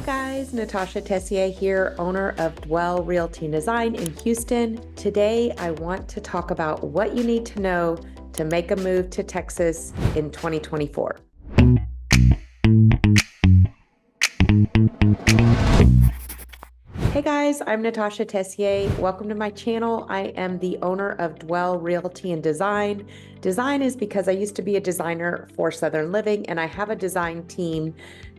guys, Natasha Tessier here, owner of Dwell Realty Design in Houston. Today, I want to talk about what you need to know to make a move to Texas in 2024. Hey guys, I'm Natasha Tessier. Welcome to my channel. I am the owner of Dwell Realty and Design. Design is because I used to be a designer for Southern Living, and I have a design team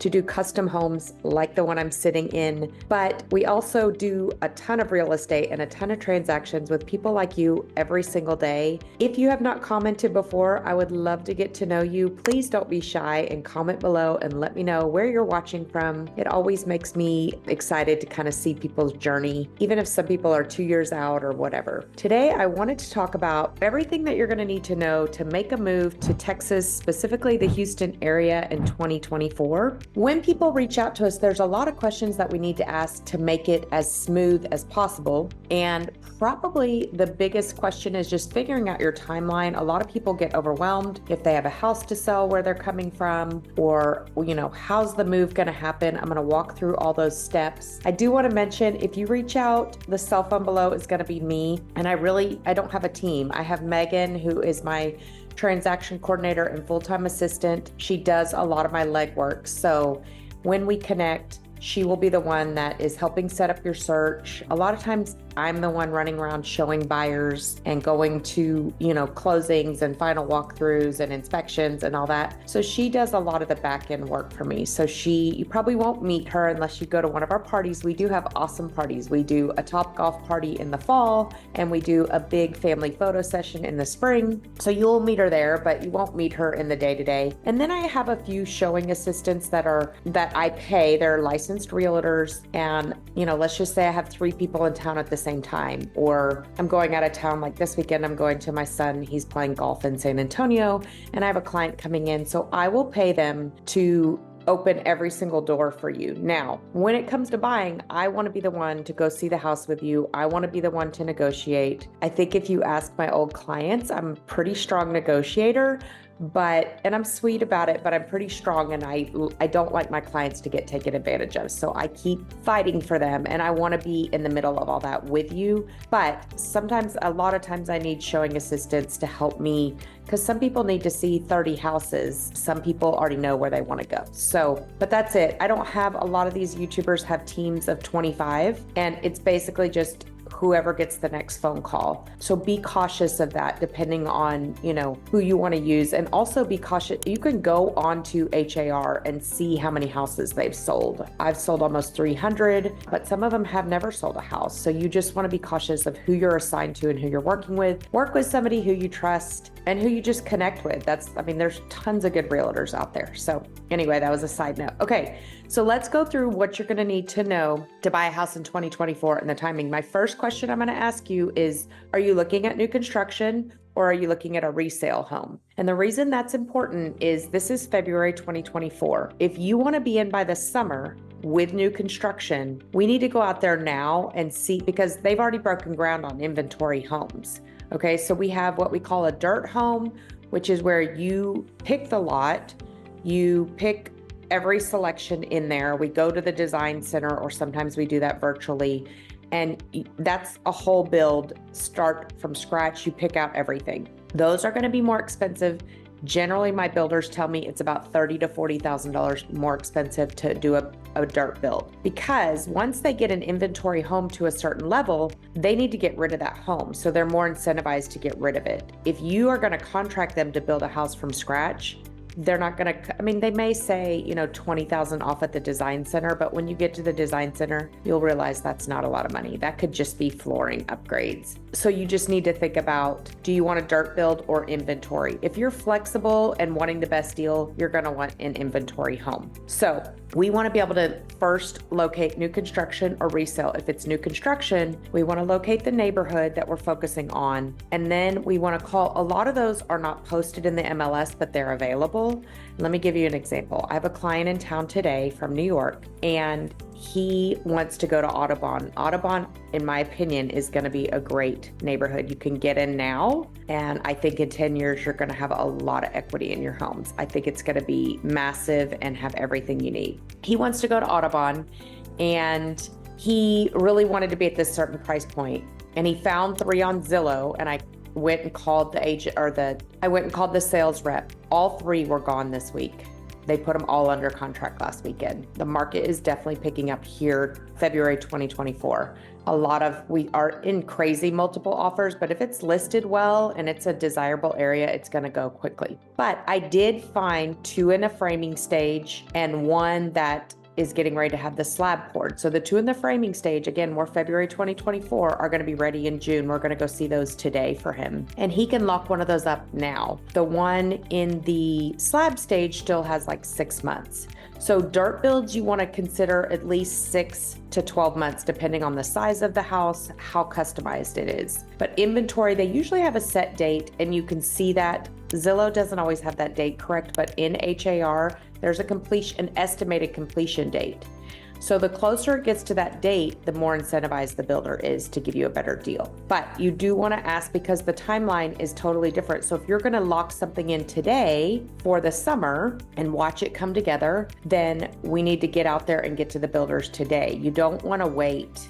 to do custom homes like the one I'm sitting in. But we also do a ton of real estate and a ton of transactions with people like you every single day. If you have not commented before, I would love to get to know you. Please don't be shy and comment below and let me know where you're watching from. It always makes me excited to kind of see people's journey, even if some people are 2 years out or whatever. Today, I wanted to talk about everything that you're going to need to know to make a move to Texas, specifically the Houston area in 2024. When people reach out to us, there's a lot of questions that we need to ask to make it as smooth as possible. And probably the biggest question is just figuring out your timeline. A lot of people get overwhelmed if they have a house to sell, where they're coming from, or, how's the move going to happen? I'm going to walk through all those steps. I do want to mention, if you reach out, the cell phone below is going to be me. And I don't have a team. I have Megan, who is my transaction coordinator and full-time assistant. She does a lot of my legwork. So when we connect, she will be the one that is helping set up your search. A lot of times I'm the one running around showing buyers and going to, closings and final walkthroughs and inspections and all that. So she does a lot of the back end work for me. So you probably won't meet her unless you go to one of our parties. We do have awesome parties. We do a Top Golf party in the fall, and we do a big family photo session in the spring. So you'll meet her there, but you won't meet her in the day-to-day. And then I have a few showing assistants that I pay. They're licensed realtors. And, let's just say I have 3 people in town at the same time, or I'm going out of town. Like this weekend, I'm going to my son. He's playing golf in San Antonio, and I have a client coming in. So I will pay them to open every single door for you. Now, when it comes to buying, I want to be the one to go see the house with you. I want to be the one to negotiate. I think if you ask my old clients, I'm a pretty strong negotiator, and I'm sweet about it, but I'm pretty strong, and I don't like my clients to get taken advantage of. So I keep fighting for them, and I want to be in the middle of all that with you. But a lot of times I need showing assistants to help me, because some people need to see 30 houses. Some people already know where they want to go. But that's it. I don't have a lot of these YouTubers have teams of 25, and it's basically just whoever gets the next phone call. So be cautious of that, depending on, who you want to use. And also be cautious. You can go on to HAR and see how many houses they've sold. I've sold almost 300, but some of them have never sold a house. So you just want to be cautious of who you're assigned to and who you're working with. Work with somebody who you trust and who you just connect with. There's tons of good realtors out there. So anyway, that was a side note. Okay, so let's go through what you're going to need to know to buy a house in 2024 and the timing. My first question I'm going to ask you is, are you looking at new construction, or are you looking at a resale home? And the reason that's important is this is February 2024. If you want to be in by the summer with new construction, we need to go out there now and see, because they've already broken ground on inventory homes. Okay, so we have what we call a dirt home, which is where you pick the lot, you pick every selection in there. We go to the design center, or sometimes we do that virtually. And that's a whole build, start from scratch. You pick out everything. Those are going to be more expensive. Generally, my builders tell me it's about $30,000 to $40,000 more expensive to do a dirt build, because once they get an inventory home to a certain level, they need to get rid of that home. So they're more incentivized to get rid of it. If you are going to contract them to build a house from scratch, they're not going to, they may say, $20,000 off at the design center, but when you get to the design center, you'll realize that's not a lot of money. That could just be flooring upgrades. So you just need to think about, do you want a dirt build or inventory? If you're flexible and wanting the best deal, you're going to want an inventory home. So we want to be able to first locate new construction or resale. If it's new construction, we want to locate the neighborhood that we're focusing on. And then we want to call, a lot of those are not posted in the MLS, but they're available. Let me give you an example. I have a client in town today from New York, and he wants to go to Audubon. Audubon, in my opinion, is going to be a great neighborhood. You can get in now, and I think in 10 years, you're going to have a lot of equity in your homes. I think it's going to be massive and have everything you need. He wants to go to Audubon, and he really wanted to be at this certain price point, and he found 3 on Zillow, and I went and called the agent, I went and called the sales rep. All 3 were gone this week. They put them all under contract last weekend. The market is definitely picking up here, February 2024. We are in crazy multiple offers, but if it's listed well and it's a desirable area, it's gonna go quickly. But I did find 2 in a framing stage and 1 that is getting ready to have the slab poured. So the 2 in the framing stage, again, more February 2024, are gonna be ready in June. We're gonna go see those today for him. And he can lock one of those up now. The one in the slab stage still has like 6 months. So dirt builds, you wanna consider at least 6 to 12 months, depending on the size of the house, how customized it is. But inventory, they usually have a set date, and you can see that. Zillow doesn't always have that date correct, but in HAR, there's an estimated completion date. So the closer it gets to that date, the more incentivized the builder is to give you a better deal. But you do want to ask, because the timeline is totally different. So if you're going to lock something in today for the summer and watch it come together, then we need to get out there and get to the builders today. You don't want to wait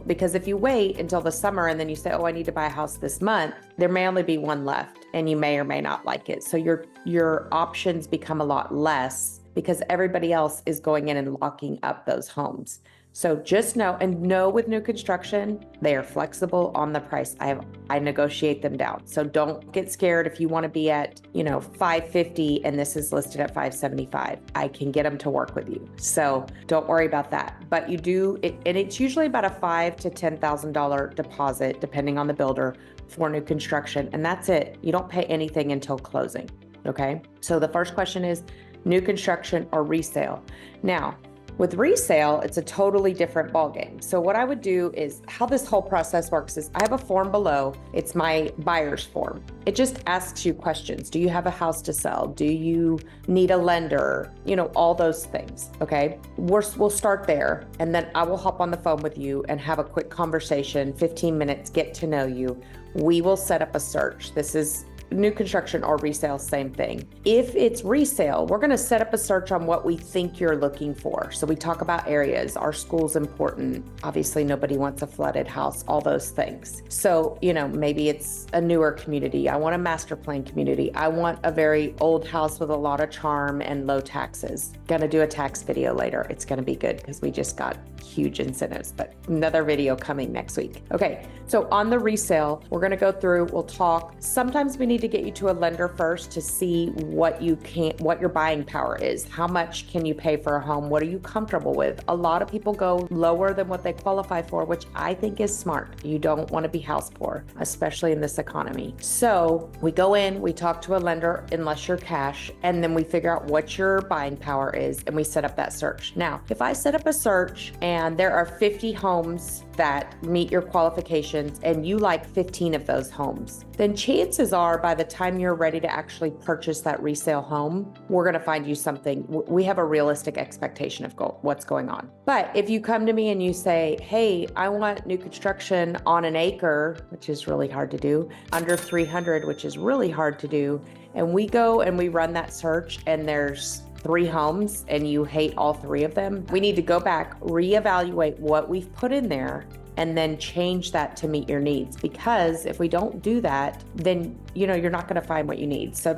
because if you wait until the summer and then you say, oh, I need to buy a house this month, there may only be 1 left and you may or may not like it. So your options become a lot less because everybody else is going in and locking up those homes. So just know with new construction, they are flexible on the price. I negotiate them down. So don't get scared if you want to be at, $550 and this is listed at $575. I can get them to work with you. So don't worry about that. But you do it, and it's usually about a $5,000 to $10,000 deposit, depending on the builder, for new construction. And that's it. You don't pay anything until closing. Okay. So the first question is new construction or resale. Now, with resale, it's a totally different ballgame. So what I would do is, how this whole process works is I have a form below. It's my buyer's form. It just asks you questions. Do you have a house to sell? Do you need a lender? All those things, okay? We'll start there, and then I will hop on the phone with you and have a quick conversation, 15 minutes, get to know you. We will set up a search. This is new construction or resale, same thing. If it's resale, we're going to set up a search on what we think you're looking for. So we talk about areas. Our school's important. Obviously, nobody wants a flooded house, all those things. So, maybe it's a newer community. I want a master plan community. I want a very old house with a lot of charm and low taxes. Gonna do a tax video later. It's going to be good because we just got huge incentives, but another video coming next week. Okay, so on the resale, we're going to go through, we'll talk. Sometimes we need to get you to a lender first to see what your buying power is. How much can you pay for a home? What are you comfortable with? A lot of people go lower than what they qualify for, which I think is smart. You don't want to be house poor, especially in this economy. So we go in, we talk to a lender, unless you're cash, and then we figure out what your buying power is, and we set up that search. Now, if I set up a search and there are 50 homes that meet your qualifications and you like 15 of those homes, then chances are by the time you're ready to actually purchase that resale home, we're going to find you something. We have a realistic expectation of what's going on. But if you come to me and you say, hey, I want new construction on an acre, which is really hard to do, under 300, which is really hard to do, and we go and we run that search and there's 3 homes and you hate all 3 of them, we need to go back, reevaluate what we've put in there, and then change that to meet your needs. Because if we don't do that, then you're not going to find what you need. So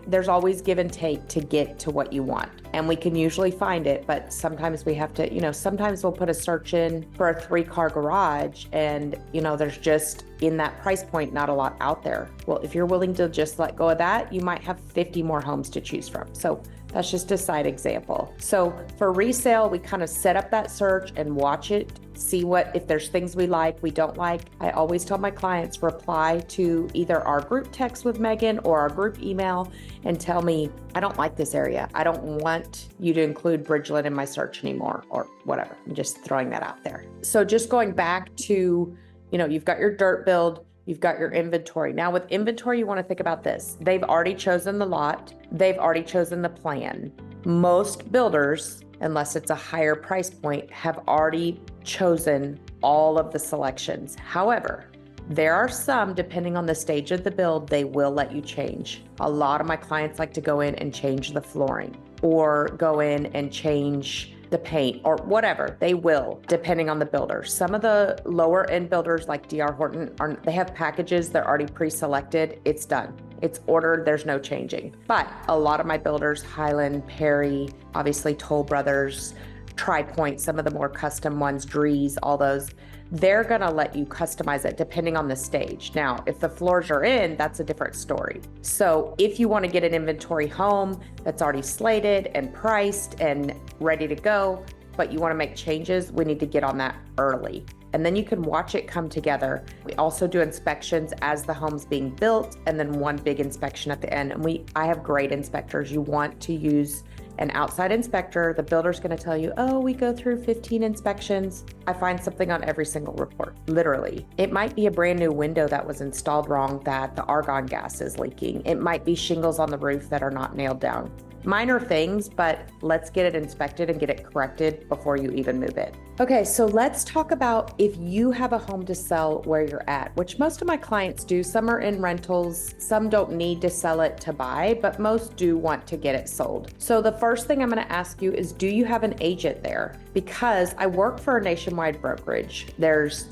there's always give and take to get to what you want. And we can usually find it, but sometimes we have to, sometimes we'll put a search in for a 3-car garage and, there's just in that price point, not a lot out there. Well, if you're willing to just let go of that, you might have 50 more homes to choose from. So that's just a side example. So for resale, we kind of set up that search and watch it, see if there's things we like, we don't like. I always tell my clients, reply to either our group text with Megan or our group email and tell me, I don't like this area. I don't want you to include Bridgeland in my search anymore, or whatever. I'm just throwing that out there. So just going back to, you've got your dirt build, you've got your inventory. Now with inventory, you want to think about this. They've already chosen the lot. They've already chosen the plan. Most builders unless it's a higher price point, have already chosen all of the selections. However, there are some, depending on the stage of the build, they will let you change. A lot of my clients like to go in and change the flooring or go in and change the paint or whatever. They will, depending on the builder. Some of the lower end builders like DR Horton, they have packages, they're already pre-selected. It's done. It's ordered, there's no changing. But a lot of my builders, Highland, Perry, obviously Toll Brothers, Tri-Point, some of the more custom ones, Drees, all those, they're gonna let you customize it depending on the stage. Now, if the floors are in, that's a different story. So if you wanna get an inventory home that's already slated and priced and ready to go, but you wanna make changes, we need to get on that early. And then you can watch it come together. We also do inspections as the home's being built, and then one big inspection at the end. And I have great inspectors. You want to use an outside inspector. The builder's gonna tell you, oh, we go through 15 inspections. I find something on every single report, literally. It might be a brand new window that was installed wrong, that the argon gas is leaking. It might be shingles on the roof that are not nailed down. Minor things, but let's get it inspected and get it corrected before you even move it. Okay, so let's talk about if you have a home to sell where you're at, which most of my clients do. Some are in rentals, some don't need to sell it to buy, but most do want to get it sold. So the first thing I'm gonna ask you is, do you have an agent there? Because I work for a nationwide brokerage. There's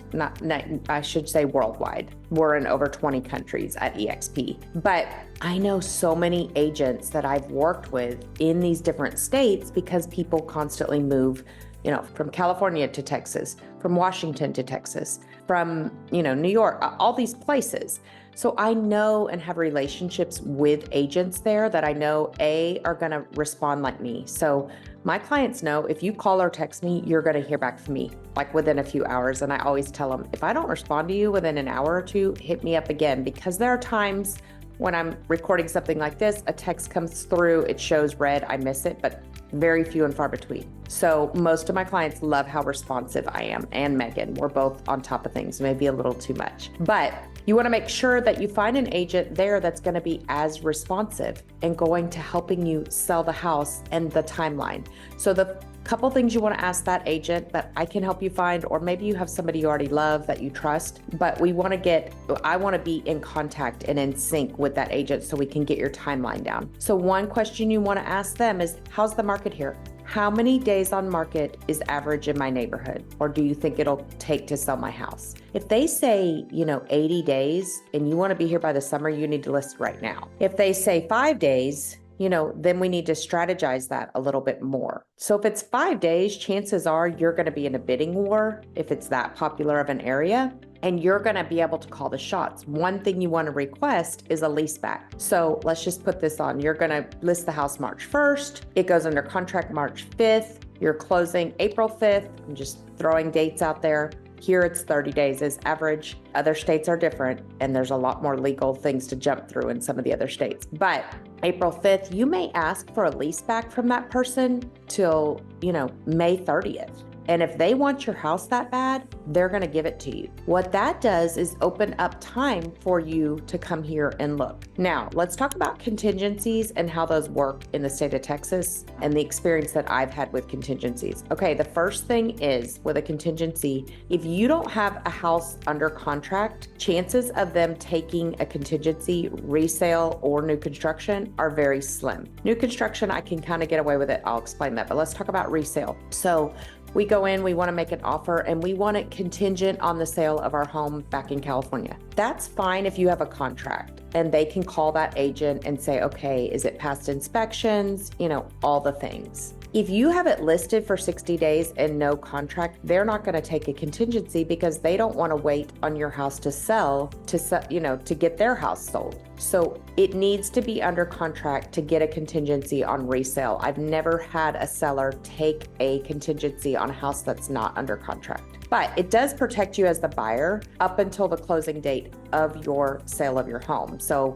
I should say worldwide. We're in over 20 countries at EXP, but I know so many agents that I've worked with in these different states because people constantly move, from California to Texas, from Washington to Texas, from, New York, all these places. So I know and have relationships with agents there that I know are gonna respond like me. So my clients know if you call or text me, you're gonna hear back from me like within a few hours. And I always tell them, if I don't respond to you within an hour or two, hit me up again, because there are times when I'm recording something like this, a text comes through, it shows red, I miss it, but very few and far between. So most of my clients love how responsive I am, and Megan. We're both on top of things, maybe a little too much. But you wanna make sure that you find an agent there that's gonna be as responsive and going to helping you sell the house and the timeline. So the couple things you want to ask that agent that I can help you find, or maybe you have somebody you already love that you trust, but I want to be in contact and in sync with that agent so we can get your timeline down. So one question you want to ask them is, how's the market here? How many days on market is average in my neighborhood? Or do you think it'll take to sell my house? If they say, 80 days and you want to be here by the summer, you need to list right now. If they say 5 days, then we need to strategize that a little bit more. So if it's 5 days, chances are you're going to be in a bidding war if it's that popular of an area, and you're going to be able to call the shots. One thing you want to request is a lease back. So let's just put this on. You're going to list the house March 1st. It goes under contract March 5th. You're closing April 5th. I'm just throwing dates out there. Here it's 30 days is average. Other states are different, and there's a lot more legal things to jump through in some of the other states. But April 5th, you may ask for a lease back from that person till, May 30th. And if they want your house that bad, they're going to give it to you. What that does is open up time for you to come here and look. Now, let's talk about contingencies and how those work in the state of Texas and the experience that I've had with contingencies. Okay, the first thing is with a contingency, if you don't have a house under contract, chances of them taking a contingency, resale, or new construction are very slim. New construction, I can kind of get away with it. I'll explain that, but let's talk about resale. So we go in, we want to make an offer, and we want it contingent on the sale of our home back in California. That's fine if you have a contract and they can call that agent and say, okay, is it past inspections? All the things. If you have it listed for 60 days and no contract, they're not going to take a contingency because they don't want to wait on your house to sell to get their house sold. So it needs to be under contract to get a contingency on resale. I've never had a seller take a contingency on a house that's not under contract. But it does protect you as the buyer up until the closing date of your sale of your home. So,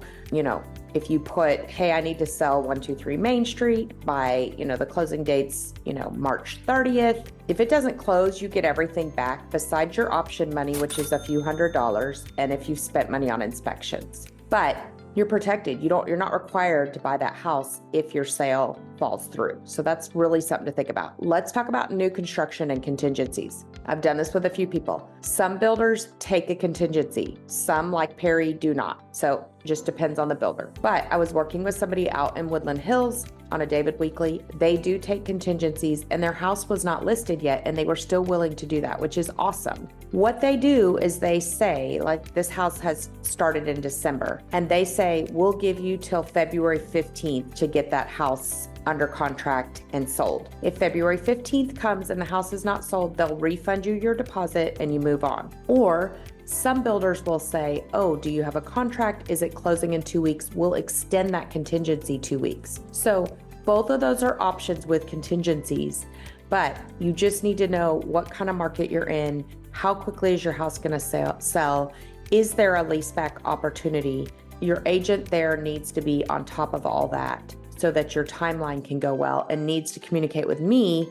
if you put, hey, I need to sell 123 Main Street by, the closing date's, March 30th. If it doesn't close, you get everything back besides your option money, which is a few $100s, and if you've spent money on inspections. But you're protected. You're not required to buy that house if your sale falls through. So that's really something to think about. Let's talk about new construction and contingencies. I've done this with a few people. Some builders take a contingency. Some, like Perry, do not. So just depends on the builder. But I was working with somebody out in Woodland Hills on a David Weekly. They do take contingencies, and their house was not listed yet, and they were still willing to do that, which is awesome. What they do is they say, like, this house has started in December, and they say, we'll give you till February 15th to get that house under contract and sold. If February 15th comes and the house is not sold, they'll refund you your deposit and you move on. Or some builders will say, oh, do you have a contract? Is it closing in 2 weeks? We'll extend that contingency 2 weeks. So both of those are options with contingencies, but you just need to know what kind of market you're in. How quickly is your house going to sell? Is there a leaseback opportunity? Your agent there needs to be on top of all that so that your timeline can go well, and needs to communicate with me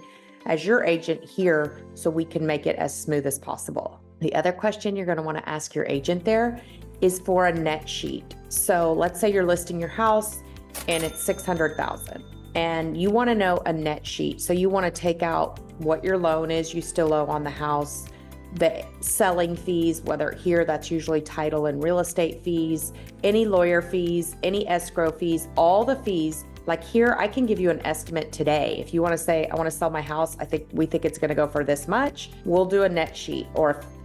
as your agent here so we can make it as smooth as possible. The other question you're going to want to ask your agent there is for a net sheet. So let's say you're listing your house and it's $600,000 and you want to know a net sheet. So you want to take out what your loan is you still owe on the house, the selling fees, whether here that's usually title and real estate fees, any lawyer fees, any escrow fees, all the fees. Like here, I can give you an estimate today. If you want to say, I want to sell my house, we think it's going to go for this much, we'll do a net sheet,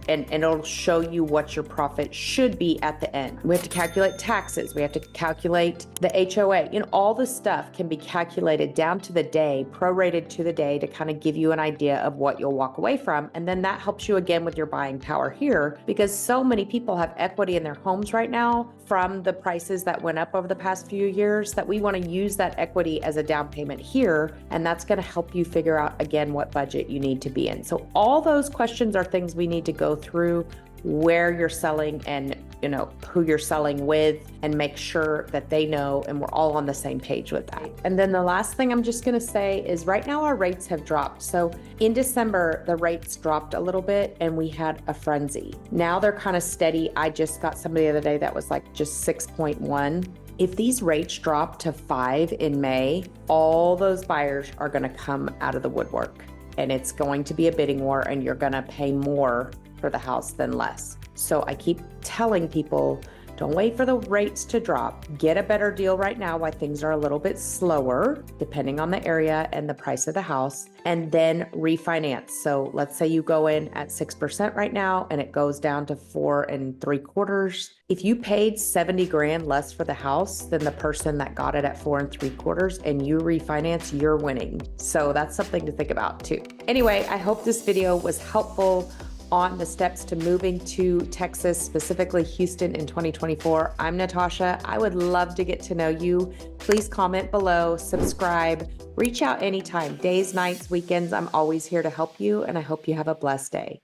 and it'll show you what your profit should be at the end. We have to calculate taxes. We have to calculate the HOA. All this stuff can be calculated down to the day, prorated to the day, to kind of give you an idea of what you'll walk away from. And then that helps you again with your buying power here, because so many people have equity in their homes right now from the prices that went up over the past few years, that we want to use that equity as a down payment here. And that's going to help you figure out, again, what budget you need to be in. So all those questions are things we need to go through, where you're selling and who you're selling with, and make sure that they know and we're all on the same page with that. And then the last thing I'm just going to say is right now our rates have dropped. So in December, the rates dropped a little bit and we had a frenzy. Now they're kind of steady. I just got somebody the other day that was like just 6.1. If these rates drop to 5 in May, all those buyers are going to come out of the woodwork, and it's going to be a bidding war, and you're going to pay more for the house than less. So I keep telling people, don't wait for the rates to drop. Get a better deal right now while things are a little bit slower, depending on the area and the price of the house, and then refinance. So let's say you go in at 6% right now and it goes down to 4 3/4. If you paid 70 grand less for the house than the person that got it at 4 3/4 and you refinance, you're winning. So that's something to think about too. Anyway, I hope this video was helpful on the steps to moving to Texas, specifically Houston in 2024. I'm Natasha. I would love to get to know you. Please comment below, subscribe, reach out anytime, days, nights, weekends. I'm always here to help you, and I hope you have a blessed day.